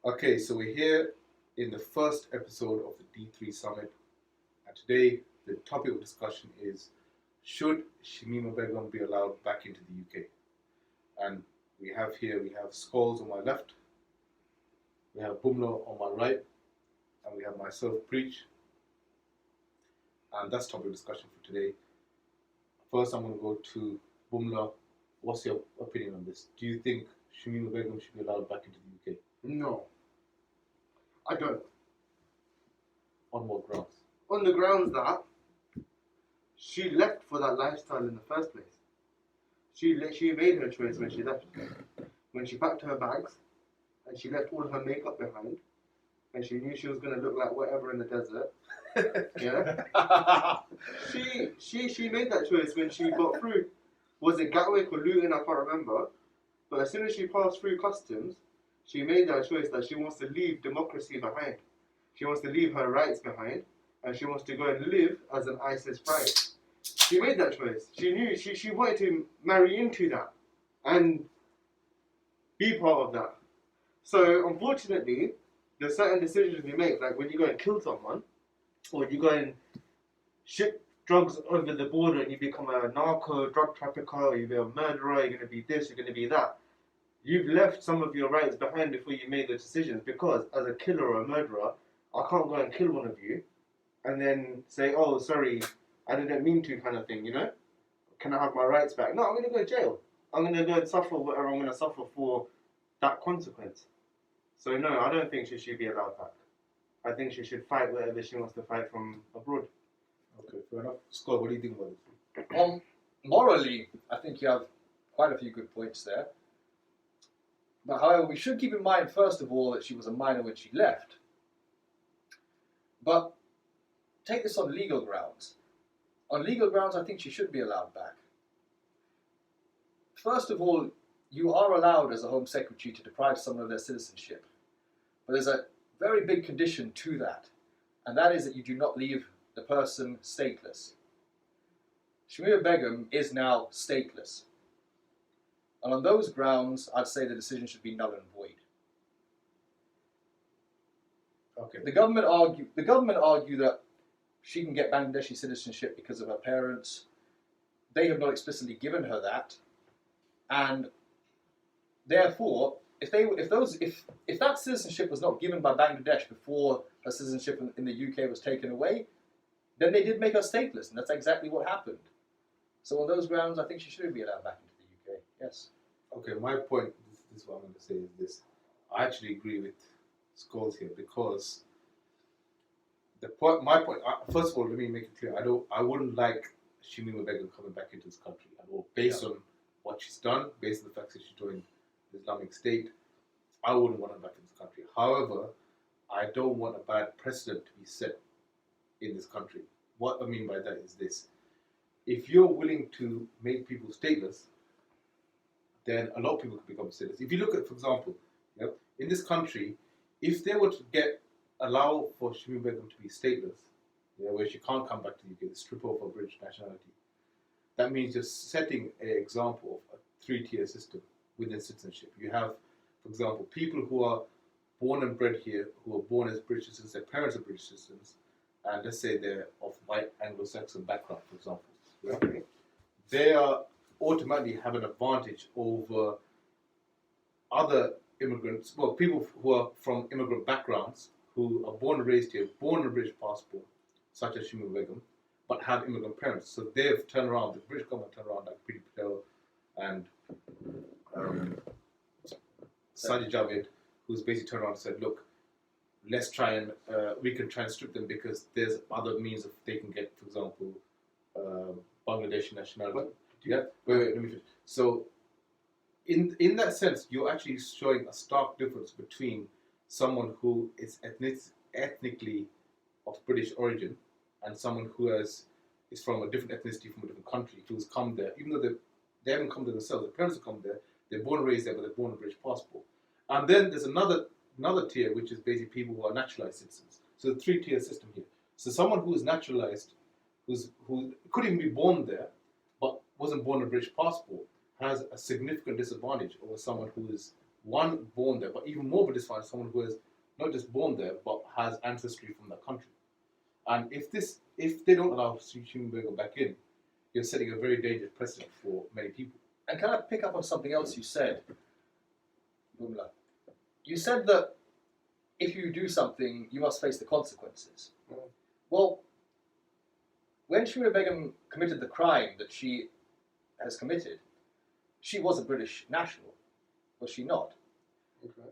Okay, so we're here in the first episode of the D3 Summit, and today the topic of discussion is: should Shamima Begum be allowed back into the UK? And we have Scholes on my left, we have Bumlo on my right, and we have myself Preach, and that's topic of discussion for today. First, I'm going to go to Bumla. What's your opinion on this? Do you think Shamima Begum should be allowed back into the UK? No, I don't. On what grounds? On the grounds that she left for that lifestyle in the first place. She made her choice when she left. When she packed her bags and she left all her makeup behind, and she knew she was going to look like whatever in the desert. Yeah. She made that choice when she got through. Was it Gatwick or Luton? I can't remember. But as soon as she passed through customs, she made that choice that she wants to leave democracy behind. She wants to leave her rights behind, and she wants to go and live as an ISIS bride. She made that choice. She knew she wanted to marry into that and be part of that. So unfortunately, there's certain decisions you make, like when you go and kill someone, or you go and ship drugs over the border and you become a narco drug trafficker, or you're a murderer, you're going to be this, you're going to be that. You've left some of your rights behind before you made the decisions, because as a killer or a murderer, I can't go and kill one of you and then say, oh, sorry, I didn't mean to, kind of thing, you know? Can I have my rights back? No, I'm going to go to jail. I'm going to go and suffer whatever I'm going to suffer for that consequence. So no, I don't think she should be allowed back. I think she should fight whatever she wants to fight from abroad. Okay, fair enough. Scott, what do you think about this? Morally, I think you have quite a few good points there. But however, we should keep in mind, first of all, that she was a minor when she left. But take this on legal grounds. On legal grounds, I think she should be allowed back. First of all, you are allowed as a Home Secretary to deprive someone of their citizenship. But there's a very big condition to that, and that is that you do not leave the person stateless. Shamima Begum is now stateless. And on those grounds, I'd say the decision should be null and void. Okay. The government argue that she can get Bangladeshi citizenship because of her parents. They have not explicitly given her that, and therefore, if that citizenship was not given by Bangladesh before her citizenship in the UK was taken away, then they did make her stateless, and that's exactly what happened. So on those grounds, I think she should be allowed back into the UK. Yes. Okay, my point, this is what I'm going to say, is this. I actually agree with Scholes here, because my point, first of all, let me make it clear, I wouldn't like Shamima Begum coming back into this country at all, based on what she's done, based on the fact that she joined the Islamic State. I wouldn't want her back in this country. However, I don't want a bad precedent to be set in this country. What I mean by that is this. If you're willing to make people stateless, then a lot of people can become stateless. If you look at, for example, in this country, if they were to allow for Shamima Begum to be stateless, where she can't come back to the UK, strip off her British nationality, that means you're setting an example of a three-tier system within citizenship. You have, for example, people who are born and bred here, who are born as British citizens, their parents are British citizens, and let's say they're of white Anglo-Saxon background, for example. Yeah? They automatically have an advantage over other immigrants, well, people who are from immigrant backgrounds, who are born and raised here, born on a British passport, such as Shamima Begum, but have immigrant parents. So they've turned around, the British government turned around, like Preeti Patel and Sajid Javid, who's basically turned around and said, look, let's try and, we can try and strip them because there's other means of they can get, for example, Bangladeshi nationality. Yeah? Wait, let me finish. So, in that sense, you're actually showing a stark difference between someone who is ethnically of British origin and someone who is from a different ethnicity from a different country, who's come there, even though they haven't come there themselves, their parents have come there, they're born and raised there, but they're born on a British passport. And then there's another tier, which is basically people who are naturalized citizens. So the three-tier system here. So someone who is naturalized, who could even be born there, but wasn't born on a British passport, has a significant disadvantage over someone who is one born there, but even more of a disadvantage, someone who is not just born there, but has ancestry from that country. And if they don't allow Shimima Begum back in, you're setting a very dangerous precedent for many people. And can I pick up on something else you said, Bumla? You said that if you do something, you must face the consequences. Well, when Shimima Begum committed the crime that she has committed, she was a British national, was she not? Okay.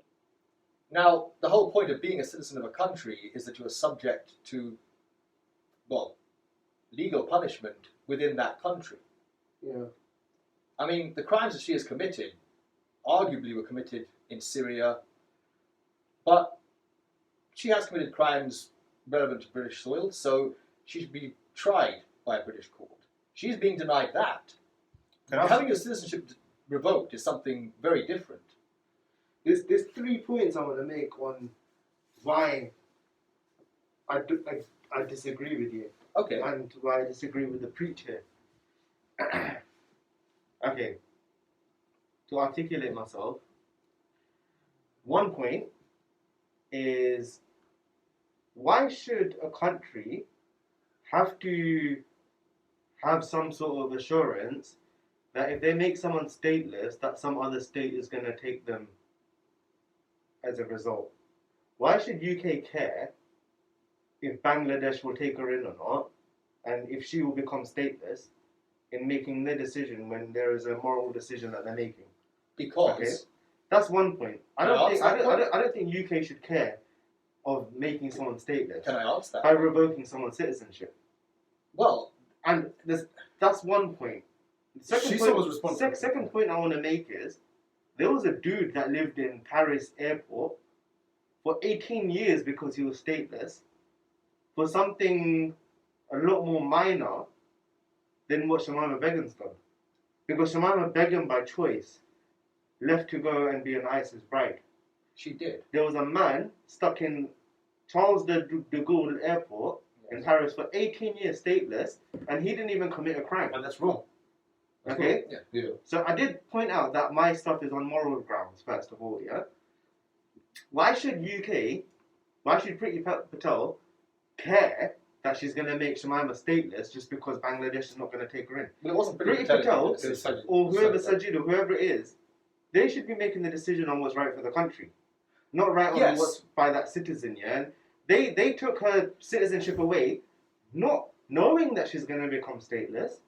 Now, the whole point of being a citizen of a country is that you are subject to, well, legal punishment within that country. Yeah. I mean, the crimes that she has committed arguably were committed in Syria, but she has committed crimes relevant to British soil, so she should be tried by a British court. She's being denied that. Having your citizenship revoked is something very different. There's 3 points I want to make on why I disagree with you. Okay. And why I disagree with the preacher. Okay. To articulate myself, one point is, why should a country have to have some sort of assurance that if they make someone stateless, that some other state is going to take them as a result? Why should UK care if Bangladesh will take her in or not, and if she will become stateless, in making their decision when there is a moral decision that they're making? Because Okay. That's one point. I Can I don't answer that point? think UK should care of making someone stateless Can I answer that? by revoking someone's citizenship. Well, And that's one point. The She's someone's responsibility. second point I want to make is, there was a dude that lived in Paris airport for 18 years because he was stateless, for something a lot more minor than what Shamima Begum's done. Because Shamima Begum, by choice, left to go and be an ISIS bride. she did. There was a man stuck in Charles de Gaulle airport in Paris for 18 years stateless, and he didn't even commit a crime. And that's wrong. That's Okay? wrong. Yeah. So I did point out that my stuff is on moral grounds, first of all, yeah? Why should Priti Patel care that she's going to make Shamima stateless just because Bangladesh is not going to take her in? Well, it wasn't Priti Patel. Patel, It was Sajid. or whoever, Sajid, or whoever it is, they should be making the decision on what's right for the country. Not right on Yes. what's by that citizen, yeah? And they took her citizenship away, not knowing that she's going to become stateless.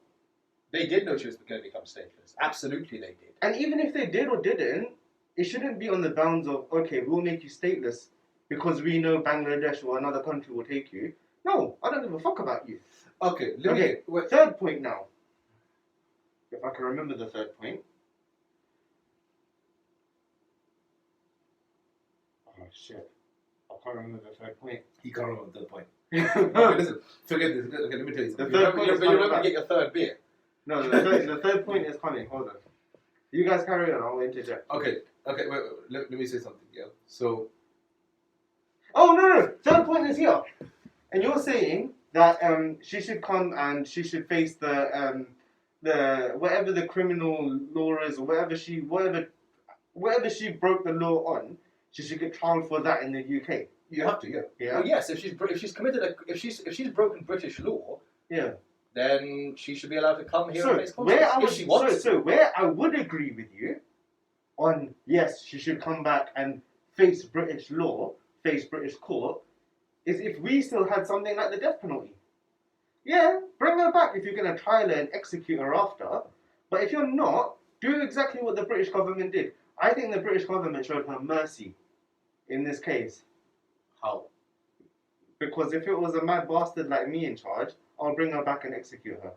They did know she was going to become stateless. Absolutely, they did. And even if they did or didn't, it shouldn't be on the bounds of, okay, we'll make you stateless because we know Bangladesh or another country will take you. No, I don't give a fuck about you. Okay. Okay, third point now. If I can remember the third point. Oh, shit. I can't remember the third point. He can't remember the point. No, Okay, listen. Forget this. Okay, let me tell you something. The third point is But you're coming not going back. to get your third beer. the third point is coming. Hold on. You guys carry on. I'll interject. Okay. Wait, let me say something. Yeah. So Oh, no. Third point is here. And you're saying that she should come and she should face the whatever the criminal law is, or whatever she broke the law on, she should get trial for that in the UK. you have to, yeah. Yeah. Well, yes, if she's broken British law, Yeah. then she should be allowed to come here So and face consequences if she wants. so where I would agree with you on, yes, she should come back and face British law, face British court, is if we still had something like the death penalty. Yeah, bring her back if you're going to trial her and execute her after. But if you're not, do exactly what the British government did. I think the British government showed her mercy in this case. How? Because if it was a mad bastard like me in charge, I'll bring her back and execute her.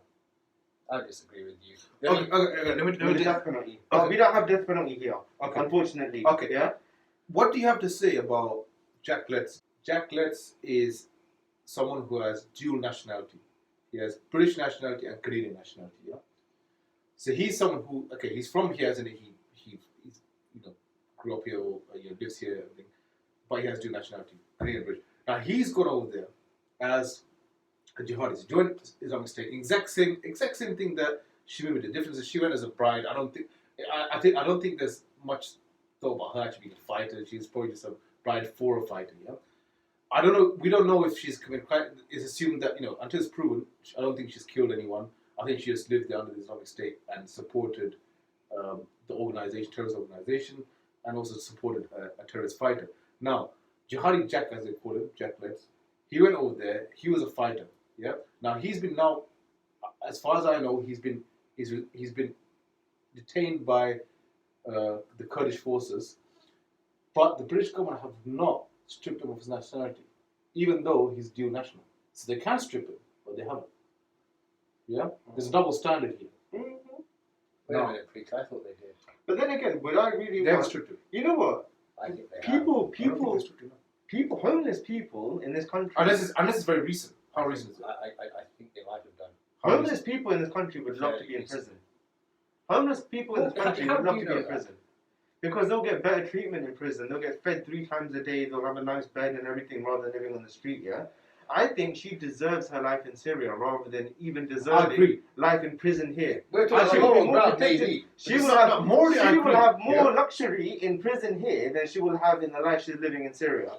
I disagree with you. Okay. Let With me the just, death penalty. But Okay. we don't have death penalty here, okay. unfortunately. Okay. Yeah? What do you have to say about Jack Letts? Jack Letts is someone who has dual nationality. He has British nationality and Canadian nationality. Yeah. So he's someone who, okay, he's from here, and he's grew up here, or lives here, everything, but he has dual nationality, Canadian British. Now he's gone over there as a jihadist. He joined Islamic State. Exact same thing that Shimima did. The difference is she went as a bride. I don't think there's much thought about her actually being a fighter. She's probably just a bride for a fighter. Yeah. I don't know. We don't know if she's committed crime. It's assumed that until it's proven, I don't think she's killed anyone. I think she just lived there under the Islamic State and supported the terrorist organization, and also supported a terrorist fighter. Now, Jihadi Jack, as they call him, Jack Letts, he went over there. He was a fighter. Yeah. Now he's been as far as I know, he's been detained by the Kurdish forces, but the British government have not stripped him of his nationality, even though he's dual national. So they can strip him, but they haven't. Yeah, there's a double standard here. Mm-hmm. Wait a minute, please. I thought they did. But then again, would I really They haven't want... stripped him. You know what? I think they People, homeless people in this country... Unless it's very recent. How recent is it? I think they might have done. Homeless people in this country would love to be in prison. Homeless people in this country would love to be in prison. Because they'll get better treatment in prison. They'll get fed 3 times a day. They'll have a nice bed and everything rather than living on the street, yeah? I think she deserves her life in Syria rather than even deserving life in prison here. We're And she talking will be about more ground, protected. maybe. She will have more Yeah. luxury in prison here than she will have in the life she's living in Syria.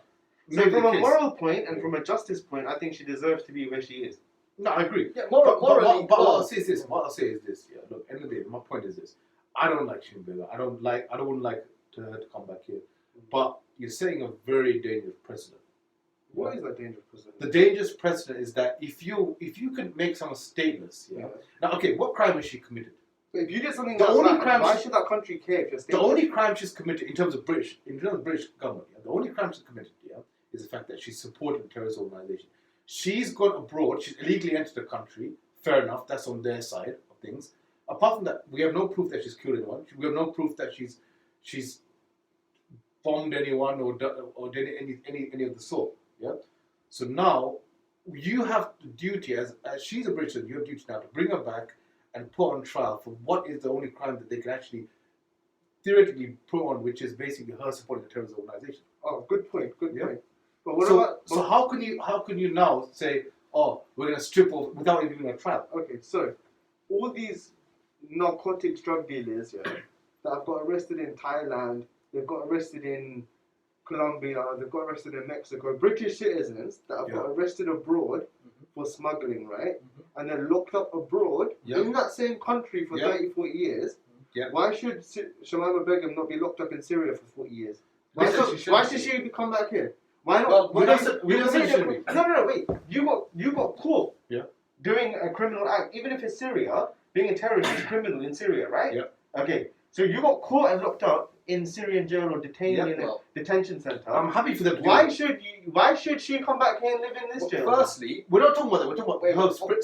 So Maybe from the a case. moral point and from a justice point, I think she deserves to be where she is. No, I agree. Yeah, But morally, what I'll say is this. What I'll say is this. Yeah, look, end of the day, my point is this. I don't like Shamima Begum. I don't want like her to come back here. But you're setting a very dangerous precedent. What is that dangerous precedent? The dangerous precedent is that if you can make someone stateless, yeah. Now, okay, what crime has she committed? But if you did something The like only that, crime why she- should that country care if you're The stateless? only crime she's committed in terms of British government, yeah, the only crime she's committed, yeah, is the fact that she's supported a terrorist organization. She's gone abroad. She's illegally entered the country. Fair enough. That's on their side of things. Apart from that, we have no proof that she's killed anyone. We have no proof that she's bombed anyone or did any of the sort. Yeah. So now you have the duty, as she's a British citizen, you have duty now to bring her back and put on trial for what is the only crime that they can actually theoretically put on, which is basically her supporting a terrorist organization. Oh, good point. Good Yeah. point. But what So, about? so how can you now say, oh, we're going to strip off without even doing a trial? Okay, so all these narcotics drug dealers, yeah, that have got arrested in Thailand, they've got arrested in Colombia, they've got arrested in Mexico, British citizens that have got arrested abroad for smuggling, right? And they're locked up abroad in that same country for 30, 40 years. Yeah. Why should Shamima Begum not be locked up in Syria for 40 years? Because Why should she come back here? Why not? Well, we don't say she should be. No, wait. You got caught Yeah. doing a criminal act, even if it's Syria. Being a terrorist is criminal in Syria, right? Yeah. Okay, so you got caught and locked up in Syrian jail or detained Yeah, in a detention center. I'm happy for them to do Why it. should she come back here and live in this jail? Firstly, We're not talking about that. We're talking about Wait, her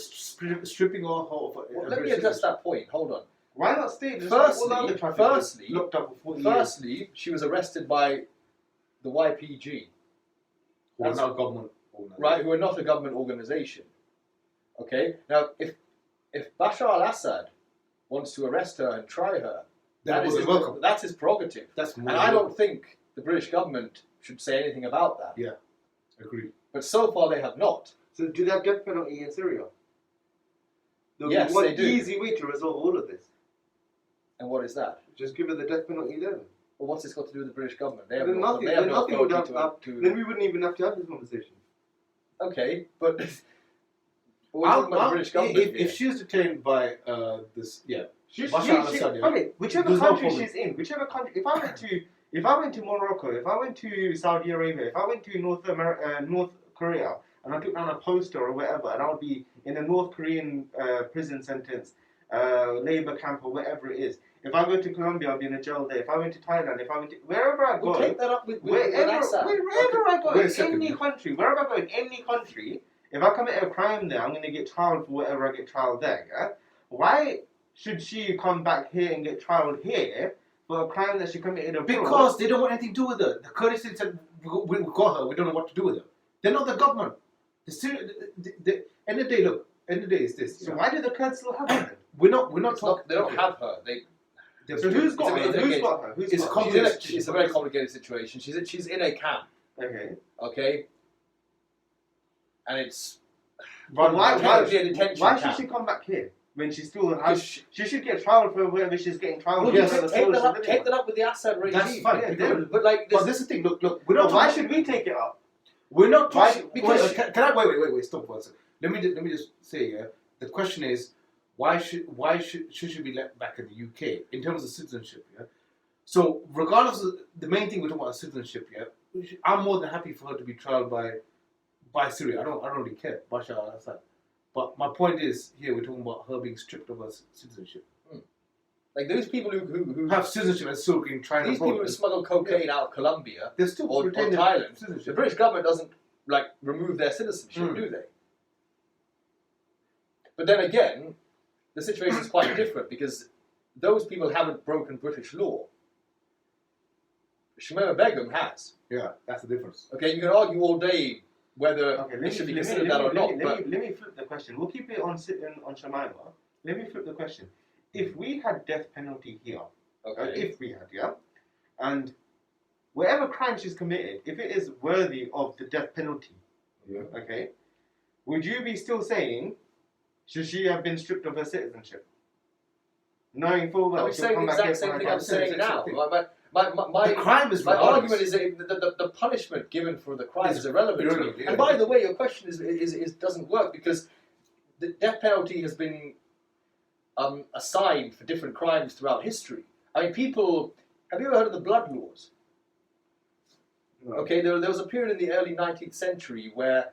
stripping off. let me address that point. Hold on. Why not stay? Just like all the other traffickers Firstly, locked up for 40 years. Firstly, she was arrested by the YPG, Who are now government organization. right? Who are not a government organization. Okay. Now, if Bashar al-Assad wants to arrest her and try her, That was welcome. that's his prerogative. That's And I don't think the British government should say anything about that. Yeah, agreed. But so far they have not. So do they have death penalty in Syria? There'll Yes, be one they do. easy way to resolve all of this. And what is that? Just give her the death penalty then. Well, what's this got to do with the British government? They have Then no, nothing. they have Then no nothing would have authority to. Then we wouldn't even have to have this conversation. Okay, but we're talking about the British government. If here. she was detained by this, yeah, Bashar al-Assad, yeah. Okay, whichever There's no country problem. she's in, whichever country. If I went to Morocco, if I went to Saudi Arabia, if I went to North Korea, and I took down a poster or whatever, and I would be in a North Korean prison sentence, labor camp or whatever it is. If I go to Colombia, I'll be in a jail there. If I went to Thailand, if I went to wherever I go, We'll take that up with wherever Assad. I go, Wait a in second, any yeah. country, wherever I go in any country, if I commit a crime there, I'm going to get trialed for whatever I get trialed there. Yeah? Why should she come back here and get trialed here for a crime that she committed abroad? because they don't want anything to do with her. The Kurdish said, we got her. We don't know what to do with her. They're not the government. The end of the day, look. End of the day is this. So why do the Kurds still have her then? We're not It's not, they don't have her. So who's got It's her? a- Who's got her? Who's it's got her? It's a very complicated situation. She's in a camp, Okay. okay, and it's But technically a detention why should camp. she come back here? when she still Because has. She should get trial for whatever she's getting trial Well, for. yes, take that up with the Assad regime. That's fine. But like, But this is the thing. Look. We're No, not. why talking- should we take it up? We're not Why- talking. because- Can I wait? Stop for a second. Let me just say. Yeah. The question is, why should she be let back in the UK in terms of citizenship? Yeah. So regardless of the main thing we're talking about is citizenship. Yeah. I'm more than happy for her to be trialed by Syria. I don't really care. Bashar al-Assad. But my point is here we're talking about her being stripped of her citizenship. like those people who Who have citizenship and still being tried these abroad. people who smuggle cocaine out of Colombia They're still or retaining Thailand, the citizenship. British government doesn't like remove their citizenship, do they? But then again, the situation is quite different because those people haven't broken British law. Shamima Begum has. Yeah, that's the difference. Okay, you can argue all day whether Okay, it should be considered that or not. But let me flip the question. We'll keep it on Shamima. Let me flip the question. If we had death penalty here, okay, if we had, yeah, and whatever crime she's committed, if it is worthy of the death penalty, Yeah. okay, would you be still saying, should she have been stripped of her citizenship? Knowing full well I'm she'll saying come the back exact here same for thing her I'm crime. saying now. thing. My The crime is my regardless. argument is that the punishment given for the crime is irrelevant. irrelevant, yeah. And by the way, your question is doesn't work because the death penalty has been assigned for different crimes throughout history. I mean, people. Have you ever heard of the blood laws? No. Okay, there was a period in the early 19th century where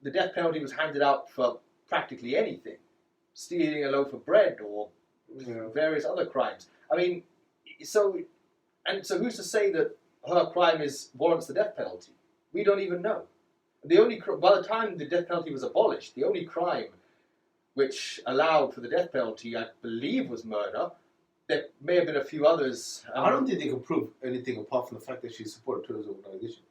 the death penalty was handed out for practically anything, stealing a loaf of bread or Yeah. various other crimes. I mean, so who's to say that her crime warrants the death penalty? We don't even know. By the time the death penalty was abolished, the only crime which allowed for the death penalty, I believe, was murder. There may have been a few others. I don't think they can prove anything apart from the fact that she supported a terrorist organization.